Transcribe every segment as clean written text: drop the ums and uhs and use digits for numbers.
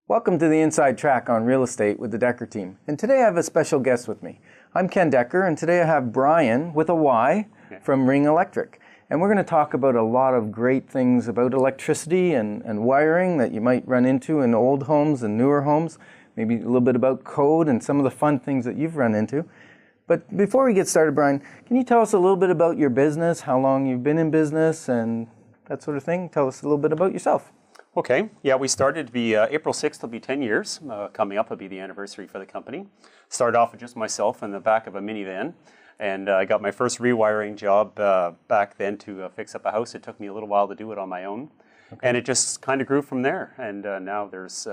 Welcome to the Inside Track on Real Estate with the Decker team. And today I have a special guest with me. I'm Ken Decker, and today I have Bryan, with a Y, from Ring Electric. And we're going to talk about a lot of great things about electricity and wiring that you might run into in old homes and newer homes. Maybe a little bit about code and some of the fun things that you've run into. But before we get started, Bryan, can you tell us a little bit about your business, how long you've been in business, and that sort of thing? Tell us a little bit about yourself. Okay, yeah, we started to be April 6th will be 10 years. Coming up will be the anniversary for the company. Started off with just myself in the back of a minivan, and I got my first rewiring job back then to fix up a house. It took me a little while to do it on my own, and it just kind of grew from there. And now there's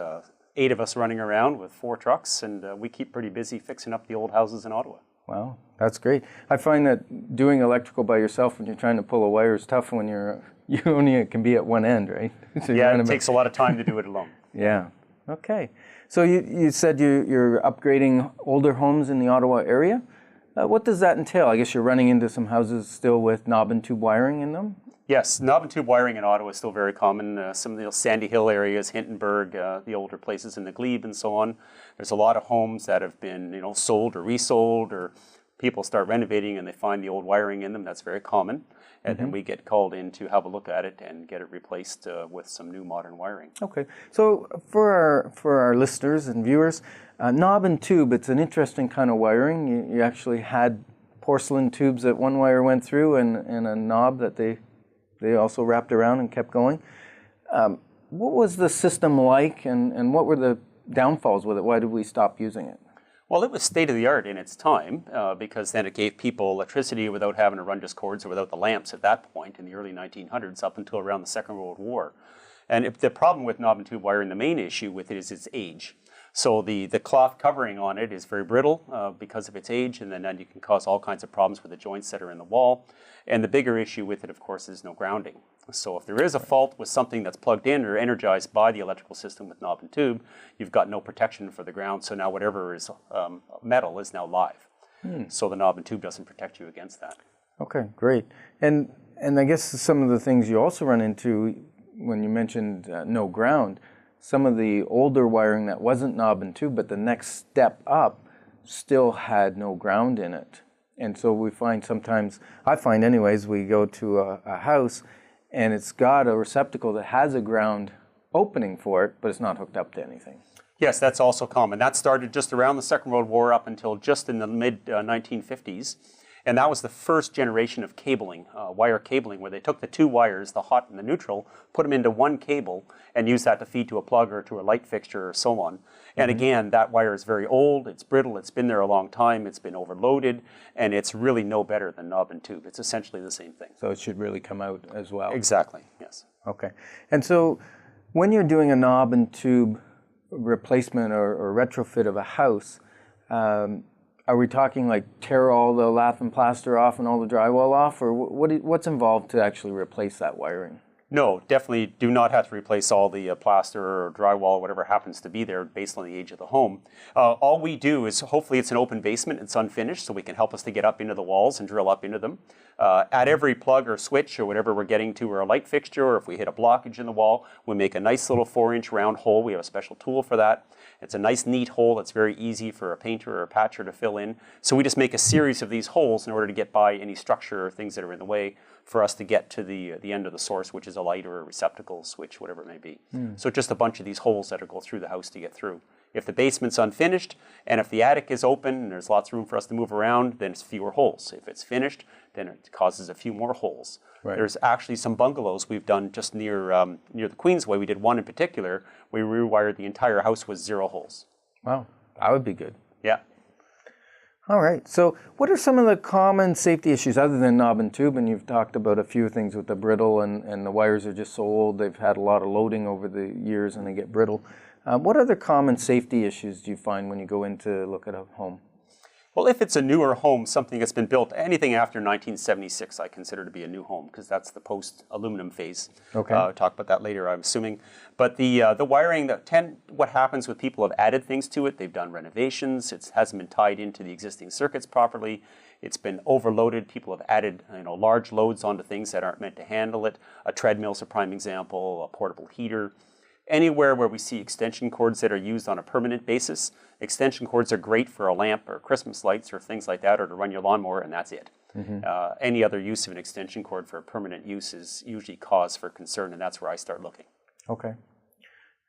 8 of us running around with 4 trucks, and we keep pretty busy fixing up the old houses in Ottawa. Wow, that's great. I find that doing electrical by yourself when you're trying to pull a wire is tough when you only can be at one end, right? So yeah, it takes a lot of time to do it alone. Yeah. Okay. So you said you're upgrading older homes in the Ottawa area. What does that entail? I guess you're running into some houses still with knob and tube wiring in them? Yes, knob and tube wiring in Ottawa is still very common. Some of the Sandy Hill areas, Hintonburg, the older places in the Glebe and so on. There's a lot of homes that have been sold or resold, or people start renovating and they find the old wiring in them. That's very common. And then we get called in to have a look at it and get it replaced with some new modern wiring. Okay. So for our listeners and viewers, knob and tube, it's an interesting kind of wiring. You actually had porcelain tubes that one wire went through and a knob that they also wrapped around and kept going. What was the system like, and what were the downfalls with it? Why did we stop using it? Well, it was state-of-the-art in its time because then it gave people electricity without having to run discords or without the lamps at that point in the early 1900s up until around the Second World War. And the problem with knob and tube wiring, the main issue with it is its age. So the cloth covering on it is very brittle because of its age, and then you can cause all kinds of problems with the joints that are in the wall. And the bigger issue with it, of course, is no grounding. So if there is a fault with something that's plugged in or energized by the electrical system with knob and tube, you've got no protection for the ground. So now whatever is metal is now live. So the knob and tube doesn't protect you against that. Okay, great. And I guess some of the things you also run into when you mentioned no ground, some of the older wiring that wasn't knob and tube, but the next step up still had no ground in it. And so we find sometimes, I find anyways, we go to a house and it's got a receptacle that has a ground opening for it, but it's not hooked up to anything. Yes, that's also common. That started just around the Second World War up until just in the mid-1950s. And that was the first generation of cabling, wire cabling, where they took the 2 wires, the hot and the neutral, put them into one cable, and used that to feed to a plug or to a light fixture or so on. And again, that wire is very old, it's brittle, it's been there a long time, it's been overloaded, and it's really no better than knob and tube. It's essentially the same thing. So it should really come out as well. Exactly, yes. Okay. And so when you're doing a knob and tube replacement or retrofit of a house, are we talking like tear all the lath and plaster off and all the drywall off, or what's involved to actually replace that wiring? No, definitely do not have to replace all the plaster or drywall, whatever happens to be there based on the age of the home. All we do is, hopefully it's an open basement, it's unfinished, so we can help us to get up into the walls and drill up into them. At every plug or switch or whatever we're getting to, or a light fixture, or if we hit a blockage in the wall, we make a nice little 4-inch round hole. We have a special tool for that. It's a nice neat hole that's very easy for a painter or a patcher to fill in. So we just make a series of these holes in order to get by any structure or things that are in the way for us to get to the end of the source, which is a light or a receptacle, switch, whatever it may be. So just a bunch of these holes that go through the house to get through. If the basement's unfinished, and if the attic is open and there's lots of room for us to move around, then it's fewer holes. If it's finished, then it causes a few more holes. Right. There's actually some bungalows we've done just near the Queensway. We did one in particular. We rewired the entire house with 0 holes. Wow, that would be good. Yeah. All right. So what are some of the common safety issues other than knob and tube? And you've talked about a few things with the brittle and the wires are just so old. They've had a lot of loading over the years and they get brittle. What other common safety issues do you find when you go in to look at a home? Well, if it's a newer home, something that's been built, anything after 1976 I consider to be a new home because that's the post-aluminum phase. Okay. We'll talk about that later, I'm assuming. But the wiring, what happens with people have added things to it. They've done renovations. It hasn't been tied into the existing circuits properly. It's been overloaded. People have added large loads onto things that aren't meant to handle it. A treadmill's a prime example, a portable heater. Anywhere where we see extension cords that are used on a permanent basis, extension cords are great for a lamp or Christmas lights or things like that, or to run your lawnmower, and that's it. Any other use of an extension cord for a permanent use is usually cause for concern, and that's where I start looking. Okay.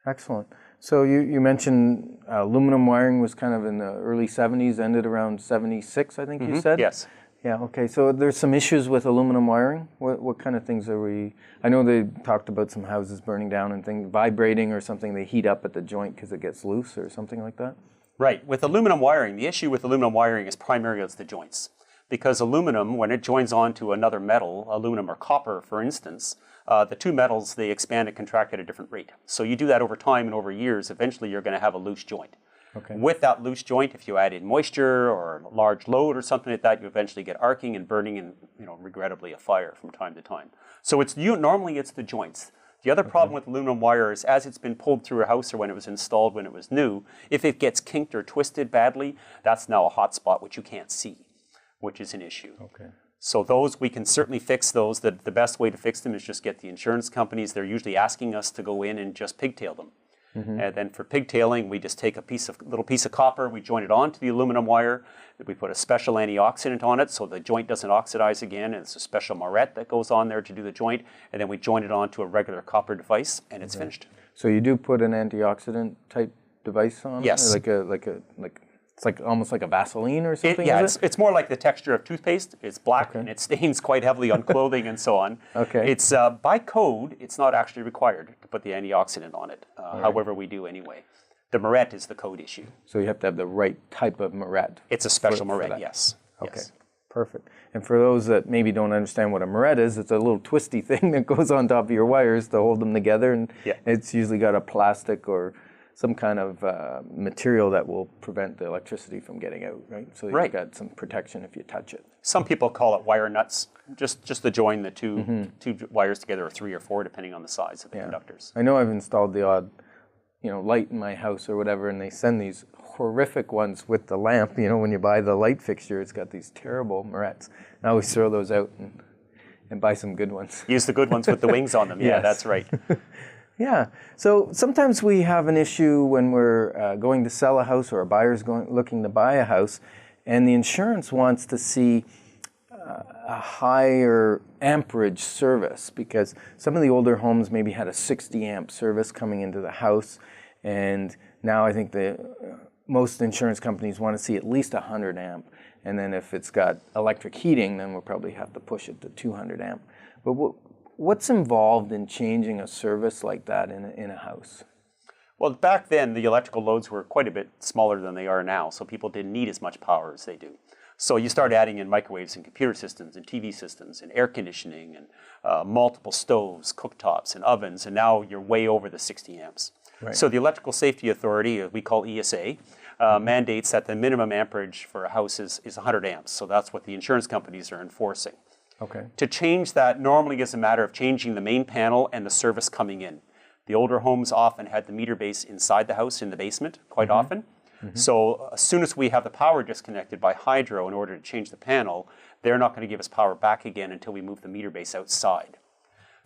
Excellent. So you mentioned aluminum wiring was kind of in the early 70s, ended around 76, I think you said? Yes. Yeah, okay. So there's some issues with aluminum wiring. What kind of things are we... I know they talked about some houses burning down and things, vibrating or something. They heat up at the joint because it gets loose or something like that? Right. With aluminum wiring, the issue with aluminum wiring is primarily it's the joints. Because aluminum, when it joins onto another metal, aluminum or copper, for instance, the two metals, they expand and contract at a different rate. So you do that over time and over years, eventually you're going to have a loose joint. Okay. With that loose joint, if you add in moisture or a large load or something like that, you eventually get arcing and burning and, regrettably a fire from time to time. So normally it's the joints. The other problem with aluminum wire is as it's been pulled through a house or when it was installed when it was new, if it gets kinked or twisted badly, that's now a hot spot which you can't see, which is an issue. Okay. So those, we can certainly fix those. The best way to fix them is just get the insurance companies. They're usually asking us to go in and just pigtail them. And then for pigtailing, we just take a little piece of copper, we join it onto the aluminum wire, we put a special antioxidant on it so the joint doesn't oxidize again, and it's a special moret that goes on there to do the joint, and then we join it onto a regular copper device, and it's finished. So you do put an antioxidant type device on? Yes. It's like almost like a Vaseline or something? It's more like the texture of toothpaste. It's black and it stains quite heavily on clothing and so on. Okay. It's by code, it's not actually required to put the antioxidant on it. However, we do anyway. The moret is the code issue. So you have to have the right type of moret. It's a special moret, yes. Okay. Yes. Perfect. And for those that maybe don't understand what a moret is, it's a little twisty thing that goes on top of your wires to hold them together, and it's usually got a plastic or some kind of material that will prevent the electricity from getting out, right? So you've got some protection if you touch it. Some people call it wire nuts, just to join the two wires together, or 3 or 4, depending on the size of the conductors. I know I've installed the odd, light in my house or whatever, and they send these horrific ones with the lamp. When you buy the light fixture, it's got these terrible morets. I always throw those out and buy some good ones. Use the good ones with the wings on them. Yeah, that's right. Yeah. So sometimes we have an issue when we're going to sell a house or a buyer's looking to buy a house, and the insurance wants to see a higher amperage service, because some of the older homes maybe had a 60 amp service coming into the house, and now I think most insurance companies want to see at least 100 amp, and then if it's got electric heating, then we'll probably have to push it to 200 amp. But what's involved in changing a service like that in a house? Well, back then, the electrical loads were quite a bit smaller than they are now, so people didn't need as much power as they do. So you start adding in microwaves and computer systems and TV systems and air conditioning and multiple stoves, cooktops and ovens, and now you're way over the 60 amps. Right. So the Electrical Safety Authority, we call ESA, mandates that the minimum amperage for a house is 100 amps. So that's what the insurance companies are enforcing. Okay. To change that normally is a matter of changing the main panel and the service coming in. The older homes often had the meter base inside the house in the basement quite often. So as soon as we have the power disconnected by hydro in order to change the panel, they're not going to give us power back again until we move the meter base outside.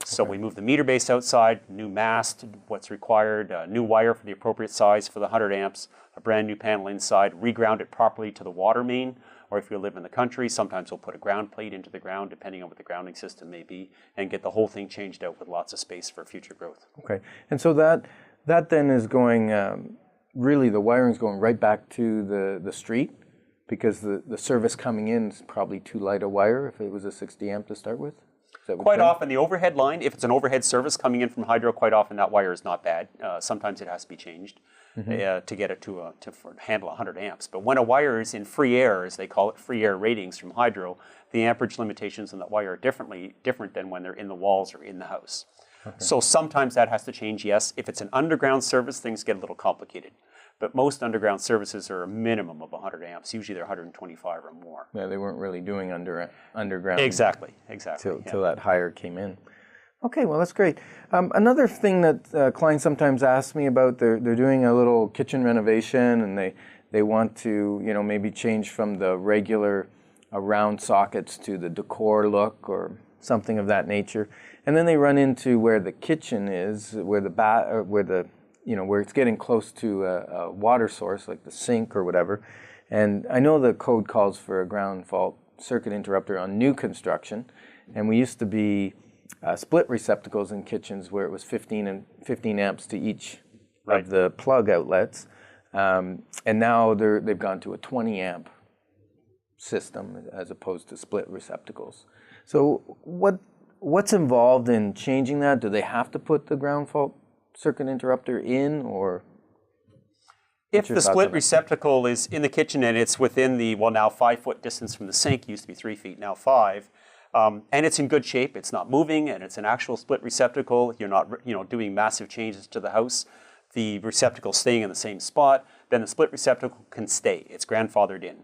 So we move the meter base outside, new mast, what's required, new wire for the appropriate size for the 100 amps, a brand new panel inside, reground it properly to the water main, or if you live in the country, sometimes we'll put a ground plate into the ground, depending on what the grounding system may be, and get the whole thing changed out with lots of space for future growth. Okay, and so that then is going, really the wiring's going right back to the street, because the service coming in is probably too light a wire if it was a 60 amp to start with? Quite often the overhead line, if it's an overhead service coming in from hydro, quite often that wire is not bad. Sometimes it has to be changed to get it to handle 100 amps. But when a wire is in free air, as they call it, free air ratings from hydro, the amperage limitations on that wire are different than when they're in the walls or in the house. Okay. So sometimes that has to change, yes. If it's an underground service, things get a little complicated. But most underground services are a minimum of 100 amps. Usually they're 125 or more. Yeah, they weren't really doing underground. Exactly. Till that higher came in. Okay, well, that's great. Another thing that clients sometimes ask me about, they're doing a little kitchen renovation, and they want to, maybe change from the regular round sockets to the decor look, or something of that nature. And then they run into where the kitchen is, where where it's getting close to a water source, like the sink or whatever. And I know the code calls for a ground fault circuit interrupter on new construction, and we used to be split receptacles in kitchens where it was 15 amps to each of the plug outlets, and now they've gone to a 20 amp system as opposed to split receptacles. So what's involved in changing that? Do they have to put the ground fault circuit interrupter in, or? If the split receptacle is in the kitchen and it's within the, now 5-foot distance from the sink, used to be 3 feet, now 5, and it's in good shape, it's not moving, and it's an actual split receptacle, you're not doing massive changes to the house, the receptacle staying in the same spot, then the split receptacle can stay. It's grandfathered in.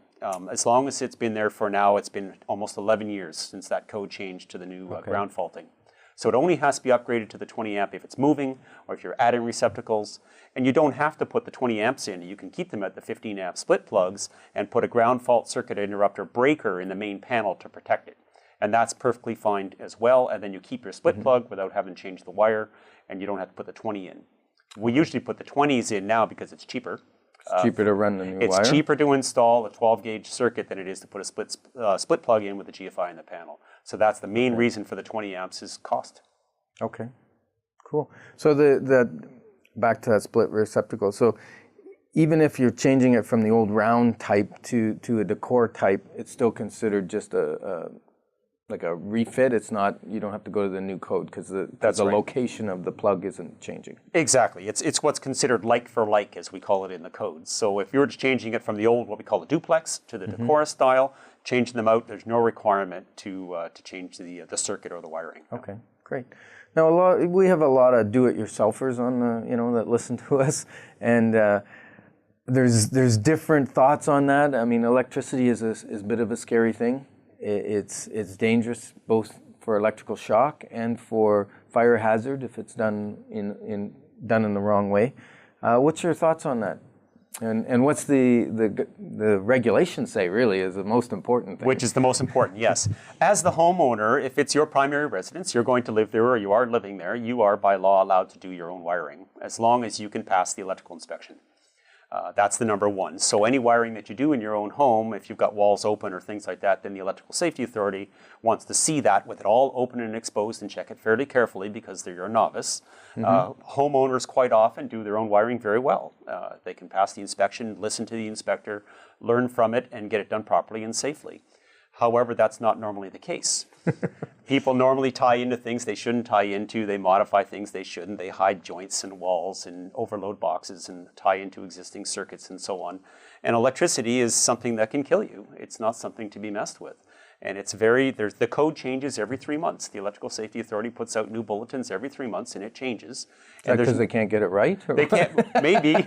As long as it's been there for now, it's been almost 11 years since that code changed to the new ground faulting. So it only has to be upgraded to the 20 amp if it's moving or if you're adding receptacles. And you don't have to put the 20 amps in. You can keep them at the 15 amp split plugs and put a ground fault circuit interrupter breaker in the main panel to protect it. And that's perfectly fine as well. And then you keep your split plug without having to change the wire, and you don't have to put the 20 in. We usually put the 20s in now because it's cheaper. It's cheaper to run the new wire? It's cheaper to install a 12-gauge circuit than it is to put a split plug in with the GFI in the panel. So that's the main reason for the 20 amps is cost. Okay, cool. So back to that split receptacle. So even if you're changing it from the old round type to a decor type, it's still considered just like a refit. It's not, you don't have to go to the new code because the location of the plug isn't changing. Exactly. It's what's considered like for like, as we call it in the codes. So if you're just changing it from the old, what we call the duplex, to the decor style, changing them out, there's no requirement to change the circuit or the wiring. Okay, great. Now we have a lot of do-it-yourselfers on that listen to us, and there's different thoughts on that. I mean, electricity is a bit of a scary thing. It's dangerous both for electrical shock and for fire hazard if it's done in the wrong way. What's your thoughts on that? And what's the regulations say really is the most important thing? Which is the most important, yes. As the homeowner, if it's your primary residence, you're going to live there or you are living there, you are by law allowed to do your own wiring as long as you can pass the electrical inspection. That's the number one. So any wiring that you do in your own home, if you've got walls open or things like that, then the Electrical Safety Authority wants to see that with it all open and exposed and check it fairly carefully because they're your novice. Homeowners quite often do their own wiring very well. They can pass the inspection, listen to the inspector, learn from it, and get it done properly and safely. However, that's not normally the case. People normally tie into things they shouldn't tie into. They modify things they shouldn't. They hide joints and walls and overload boxes and tie into existing circuits and so on. And electricity is something that can kill you. It's not something to be messed with. And it's the code changes every 3 months. The Electrical Safety Authority puts out new bulletins every 3 months, and it changes. Is that because they can't get it right? They can't, maybe.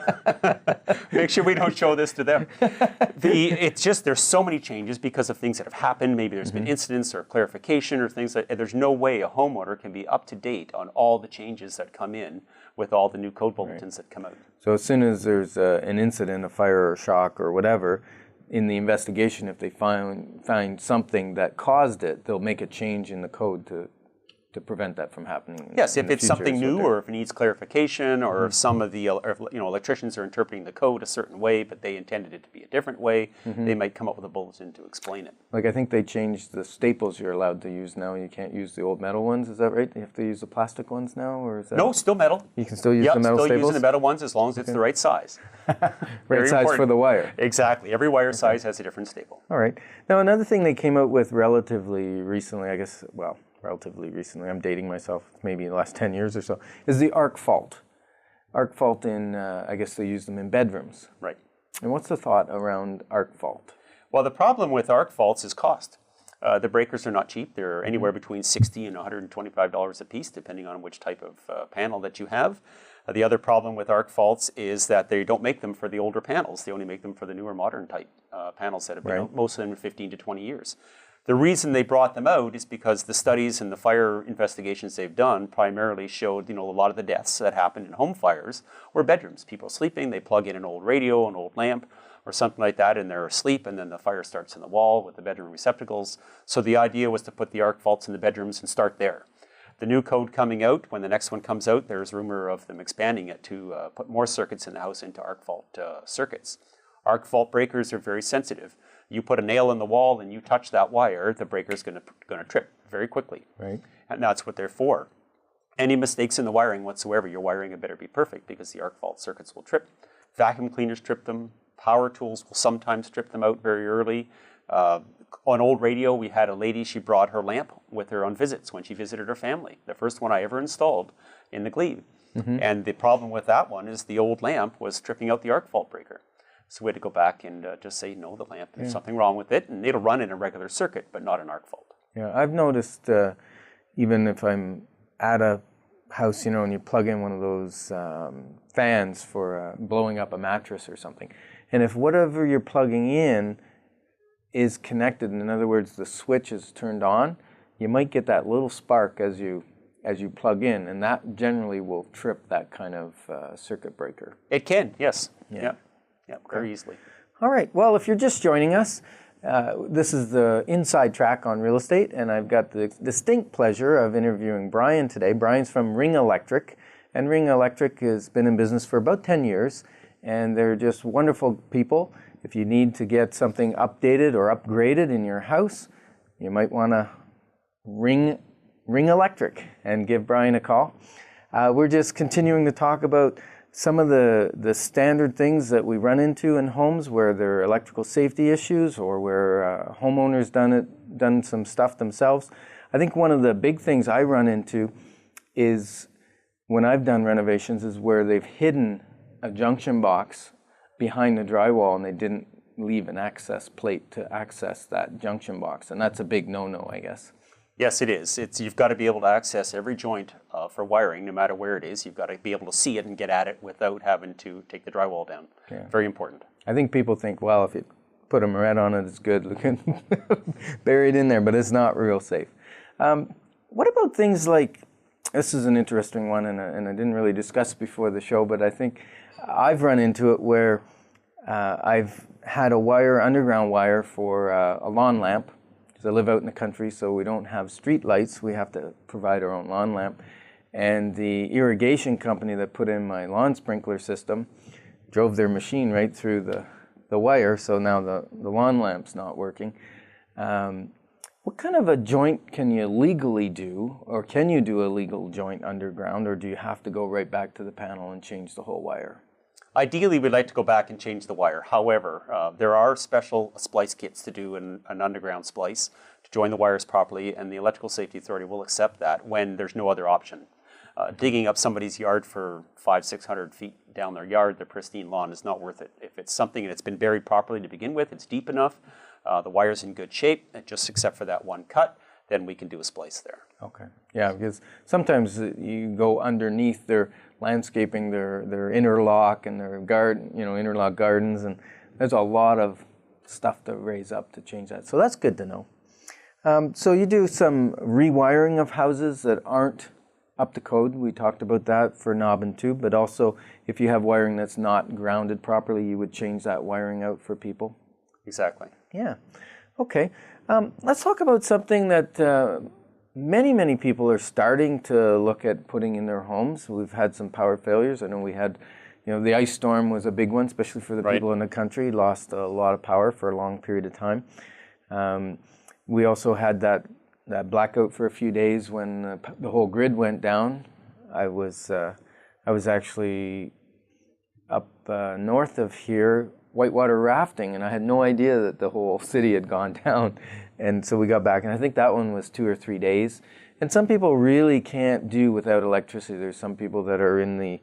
Make sure we don't show this to them. It's just, there's so many changes because of things that have happened. Maybe there's been incidents or clarification or things like that. There's no way a homeowner can be up to date on all the changes that come in with all the new code bulletins that come out. So as soon as there's an incident, a fire or shock or whatever, in the investigation, if they find something that caused it, they'll make a change in the code to prevent that from happening. Yes, if it's something new or if it needs clarification or if some of the electricians are interpreting the code a certain way but they intended it to be a different way, they might come up with a bulletin to explain it. Like I think they changed the staples you're allowed to use now. You can't use the old metal ones, is that right? You have to use the plastic ones now, or is that? No, still metal. You can still use the metal staples? Still using the metal ones as long as it's the right size. Right size for the wire. Exactly. Every wire size has a different staple. All right. Now another thing they came out with relatively recently, I guess, well, relatively recently, I'm dating myself, maybe in the last 10 years or so, is the arc fault. Arc fault I guess they use them in bedrooms. Right. And what's the thought around arc fault? Well, the problem with arc faults is cost. The breakers are not cheap. They're anywhere between $60 and $125 a piece, depending on which type of panel that you have. The other problem with arc faults is that they don't make them for the older panels. They only make them for the newer modern type panels that have been out, most of them 15 to 20 years. The reason they brought them out is because the studies and the fire investigations they've done primarily showed, a lot of the deaths that happened in home fires were bedrooms. People sleeping, they plug in an old radio, an old lamp, or something like that, and they're asleep, and then the fire starts in the wall with the bedroom receptacles. So the idea was to put the arc faults in the bedrooms and start there. The new code coming out, when the next one comes out, there's rumor of them expanding it to put more circuits in the house into arc fault circuits. Arc fault breakers are very sensitive. You put a nail in the wall and you touch that wire, the breaker's going to trip very quickly. Right. And that's what they're for. Any mistakes in the wiring whatsoever, your wiring had better be perfect because the arc fault circuits will trip. Vacuum cleaners trip them. Power tools will sometimes trip them out very early. On old radio, we had a lady, she brought her lamp with her on visits when she visited her family. The first one I ever installed in the glebe. And the problem with that one is the old lamp was tripping out the arc fault breaker. So we had to go back and just say, no, the lamp, there's something wrong with it, and it'll run in a regular circuit, but not an arc fault. Yeah, I've noticed even if I'm at a house, you know, and you plug in one of those fans for blowing up a mattress or something, and if whatever you're plugging in is connected, in other words, the switch is turned on, you might get that little spark as you plug in, and that generally will trip that kind of circuit breaker. It can, yes. Yeah. Yeah, very easily. All right. Well, if you're just joining us, this is the Inside Track on Real Estate, and I've got the distinct pleasure of interviewing Bryan today. Bryan's from Ring Electric, and Ring Electric has been in business for about 10 years, and they're just wonderful people. If you need to get something updated or upgraded in your house, you might want to ring Electric and give Bryan a call. We're just continuing to talk about some of the standard things that we run into in homes where there are electrical safety issues or where homeowners done some stuff themselves. I think one of the big things I run into is when I've done renovations is where they've hidden a junction box behind the drywall and they didn't leave an access plate to access that junction box, and that's a big no-no, I guess. Yes, it is. You've got to be able to access every joint for wiring, no matter where it is. You've got to be able to see it and get at it without having to take the drywall down. Yeah. Very important. I think people think, well, if you put a moret on it, it's good looking, buried in there, but it's not real safe. What about things like, this is an interesting one, and I didn't really discuss before the show, but I think I've run into it where I've had a underground wire for a lawn lamp. I live out in the country, so we don't have street lights. We have to provide our own lawn lamp. And the irrigation company that put in my lawn sprinkler system drove their machine right through the wire, so now the lawn lamp's not working. What kind of a joint can you legally do, or can you do a legal joint underground, or do you have to go right back to the panel and change the whole wire? Ideally, we'd like to go back and change the wire. However, there are special splice kits to do an underground splice to join the wires properly, and the Electrical Safety Authority will accept that when there's no other option. Digging up somebody's yard for 500-600 feet down their yard, their pristine lawn, is not worth it. If it's something that's been buried properly to begin with, it's deep enough, the wire's in good shape, just except for that one cut, then we can do a splice there. Okay. Yeah, because sometimes you go underneath their landscaping, their interlock and their garden, interlock gardens, and there's a lot of stuff to raise up to change that. So that's good to know. So you do some rewiring of houses that aren't up to code. We talked about that for knob and tube, but also if you have wiring that's not grounded properly, you would change that wiring out for people. Exactly. Yeah. Okay. Let's talk about something that many people are starting to look at putting in their homes. We've had some power failures. I know we had, the ice storm was a big one, especially for the people in the country. Lost a lot of power for a long period of time. We also had that blackout for a few days when the whole grid went down. I was actually up north of here, whitewater rafting, and I had no idea that the whole city had gone down. And so we got back, and I think that one was 2 or 3 days. And some people really can't do without electricity. There's some people that are in the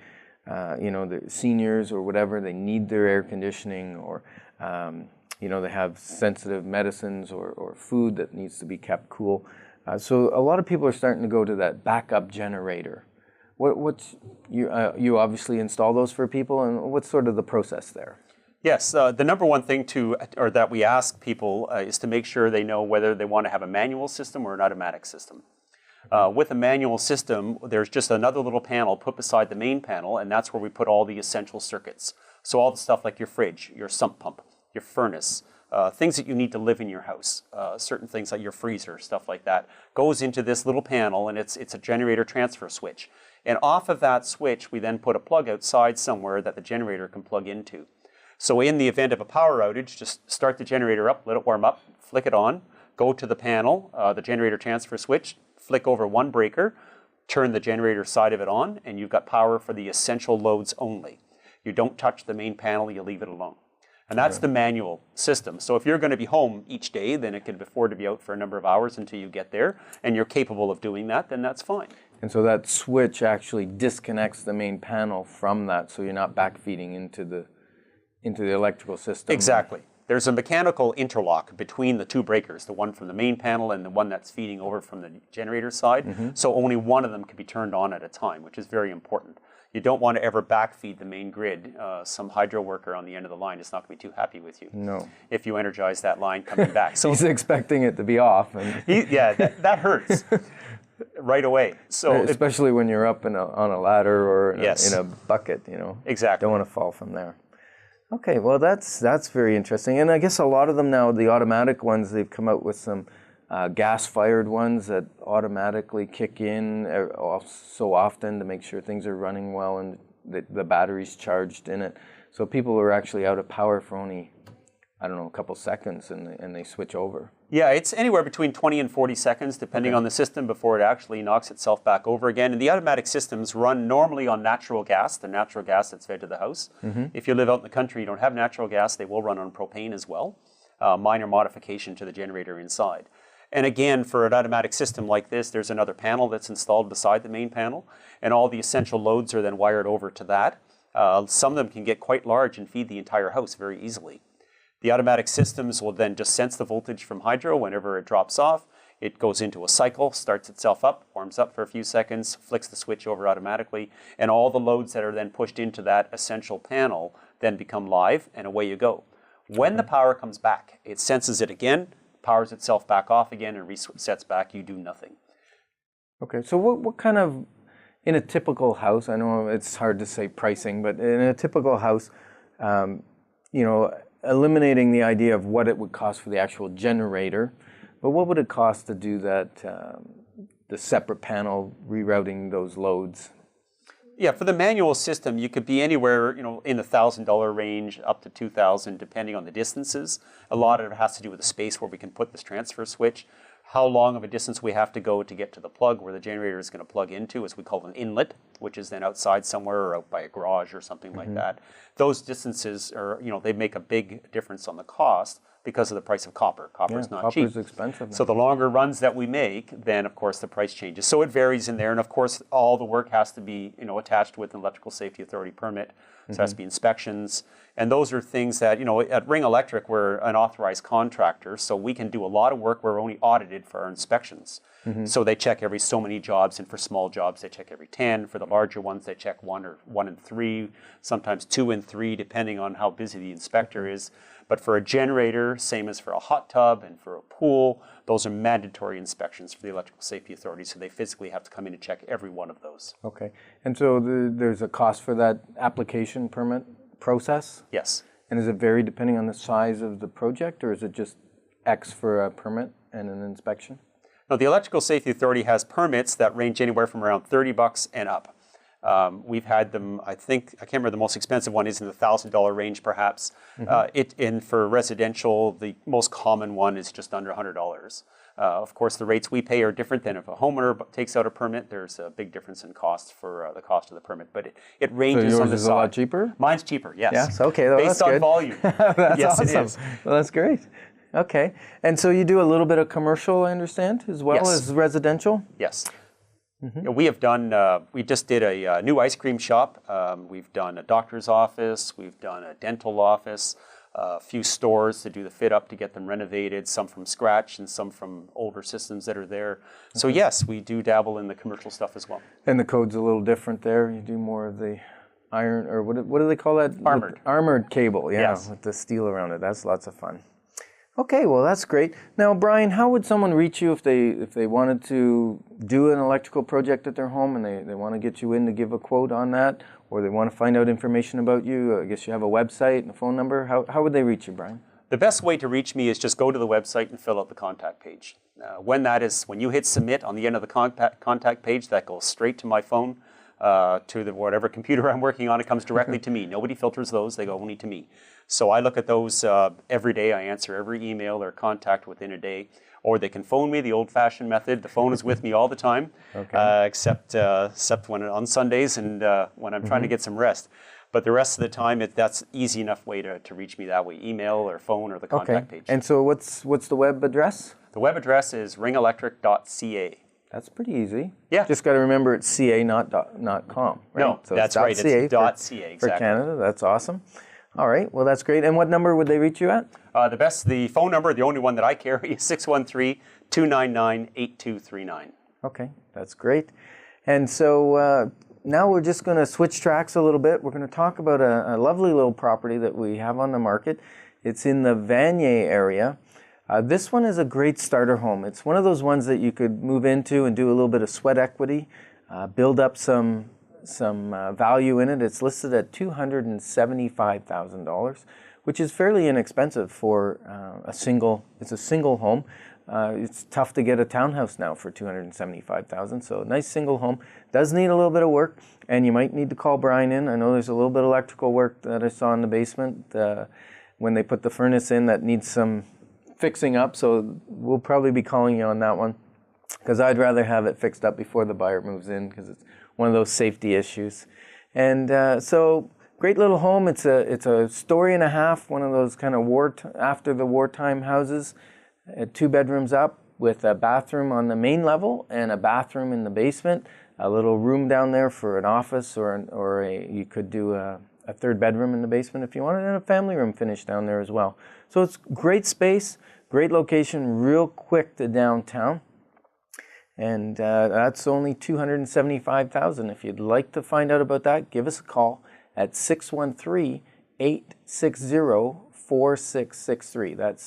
seniors or whatever. They need their air conditioning, or they have sensitive medicines or food that needs to be kept cool. So a lot of people are starting to go to that backup generator. You obviously install those for people, and what's sort of the process there? Yes, the number one thing that we ask people is to make sure they know whether they want to have a manual system or an automatic system. With a manual system, there's just another little panel put beside the main panel, and that's where we put all the essential circuits. So all the stuff like your fridge, your sump pump, your furnace, things that you need to live in your house, certain things like your freezer, stuff like that, goes into this little panel, and it's a generator transfer switch. And off of that switch, we then put a plug outside somewhere that the generator can plug into. So in the event of a power outage, just start the generator up, let it warm up, flick it on, go to the panel, the generator transfer switch, flick over one breaker, turn the generator side of it on, and you've got power for the essential loads only. You don't touch the main panel, you leave it alone. And that's the manual system. So if you're going to be home each day, then it can afford to be out for a number of hours until you get there, and you're capable of doing that, then that's fine. And so that switch actually disconnects the main panel from that, so you're not backfeeding into the electrical system. Exactly. There's a mechanical interlock between the two breakers, the one from the main panel and the one that's feeding over from the generator side. So only one of them can be turned on at a time, which is very important. You don't want to ever backfeed the main grid. Some hydro worker on the end of the line is not going to be too happy with you. No. If you energize that line coming back. So he's expecting it to be off. And that hurts right away. So especially when you're up on a ladder or in a bucket, Exactly. Don't want to fall from there. Okay, well that's very interesting. And I guess a lot of them now, the automatic ones, they've come out with some gas-fired ones that automatically kick in so often to make sure things are running well and the battery's charged in it. So people are actually out of power for only, I don't know, a couple seconds and they switch over. Yeah, it's anywhere between 20 and 40 seconds, depending on the system, before it actually knocks itself back over again. And the automatic systems run normally on natural gas, the natural gas that's fed to the house. If you live out in the country, you don't have natural gas, they will run on propane as well. Minor modification to the generator inside. And again, for an automatic system like this, there's another panel that's installed beside the main panel, and all the essential loads are then wired over to that. Some of them can get quite large and feed the entire house very easily. The automatic systems will then just sense the voltage from hydro whenever it drops off. It goes into a cycle, starts itself up, warms up for a few seconds, flicks the switch over automatically, and all the loads that are then pushed into that essential panel then become live, and away you go. When the power comes back, it senses it again, powers itself back off again, and resets back. You do nothing. Okay, so what kind of, in a typical house, I know it's hard to say pricing, but in a typical house, eliminating the idea of what it would cost for the actual generator, but what would it cost to do that, the separate panel, rerouting those loads? Yeah, for the manual system, you could be anywhere, in the $1,000 range up to $2,000, depending on the distances. A lot of it has to do with the space where we can put this transfer switch, how long of a distance we have to go to get to the plug where the generator is going to plug into, as we call an inlet, which is then outside somewhere or out by a garage or something like that. Those distances are, they make a big difference on the cost because of the price of copper. Copper is not cheap. Copper's expensive now. So the longer runs that we make, then of course the price changes. So it varies in there, and of course all the work has to be attached with an Electrical Safety Authority permit. So it has to be inspections, and those are things that at Ring Electric we're an authorized contractor, so we can do a lot of work. We're only audited for our inspections. So they check every so many jobs, and for small jobs they check every 10. For the larger ones they check 1 and 3, sometimes 2 and 3, depending on how busy the inspector is. But for a generator, same as for a hot tub and for a pool, those are mandatory inspections for the Electrical Safety Authority, so they physically have to come in and check every one of those. Okay, and so there's a cost for that application permit process? Yes. And does it vary depending on the size of the project, or is it just X for a permit and an inspection? No, the Electrical Safety Authority has permits that range anywhere from around $30 and up. We've had them, I can't remember, the most expensive one is in the $1,000 range perhaps. And for residential, the most common one is just under $100. Of course, the rates we pay are different than if a homeowner takes out a permit. There's a big difference in cost for the cost of the permit, but it ranges on the side. So yours is a lot cheaper? Mine's cheaper, yes. Yes, okay, well, based that's on good. volume. That's yes, awesome. it is. Well, that's great. Okay, and so you do a little bit of commercial, I understand, as well Yes. as residential? Yes. We have done, we just did a new ice cream shop. We've done a doctor's office. We've done a dental office, a few stores to do the fit up to get them renovated, some from scratch and some from older systems that are there. So yes, we do dabble in the commercial stuff as well. And the code's a little different there. You do more of the iron, or what do they call that? Armored. Armored cable, yeah, Yes. with the steel around it. That's lots of fun. Okay, well that's great. Now, Brian, how would someone reach you if they wanted to do an electrical project at their home and they want to get you in to give a quote on that, or they want to find out information about you? I guess you have a website and a phone number. How would they reach you, Brian? The best way to reach me is just go to the website and fill out the contact page. When you hit submit on the end of the contact page, that goes straight to my phone, to whatever computer I'm working on. It comes directly to me. Nobody filters those; they go only to me. So I look at those every day. I answer every email or contact within a day. Or they can phone me the old-fashioned method. The phone is with me all the time, except when on Sundays and when I'm trying to get some rest. But the rest of the time, that's easy enough way to reach me that way: email or phone or the contact page. And so what's the web address? The web address is ringelectric.ca. That's pretty easy. Yeah. Just got to remember it's .ca, not .com. Right? No, so that's right. .ca It's .ca, exactly. For Canada. That's awesome. All right. Well, that's great. And what number would they reach you at? The phone number, the only one that I carry, is 613-299-8239. Okay, that's great. And so now we're just going to switch tracks a little bit. We're going to talk about a lovely little property that we have on the market. It's in the Vanier area. This one is a great starter home. It's one of those ones that you could move into and do a little bit of sweat equity, build up some value in it. It's listed at $275,000, which is fairly inexpensive for it's a single home. It's tough to get a townhouse now for $275,000, so a nice single home. Does need a little bit of work, and you might need to call Bryan in. I know there's a little bit of electrical work that I saw in the basement when they put the furnace in that needs some fixing up, so we'll probably be calling you on that one, because I'd rather have it fixed up before the buyer moves in, because it's one of those safety issues. And so great little home. It's a story and a half, one of those kind of after the wartime houses, 2 bedrooms up with a bathroom on the main level and a bathroom in the basement, a little room down there for an office, or you could do a 3rd bedroom in the basement if you wanted, and a family room finished down there as well. So it's great space, great location, real quick to downtown. And that's only $275,000. If you'd like to find out about that, give us a call at 613-860-4663. That's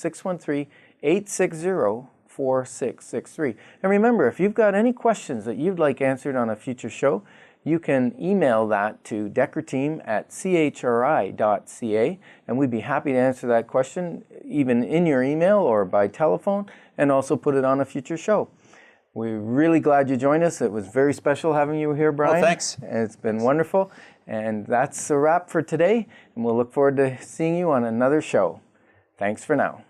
613-860-4663. And remember, if you've got any questions that you'd like answered on a future show, you can email that to deckerteam@chri.ca, and we'd be happy to answer that question even in your email or by telephone, and also put it on a future show. We're really glad you joined us. It was very special having you here, Brian. Well, thanks. It's been wonderful. And that's a wrap for today, and we'll look forward to seeing you on another show. Thanks for now.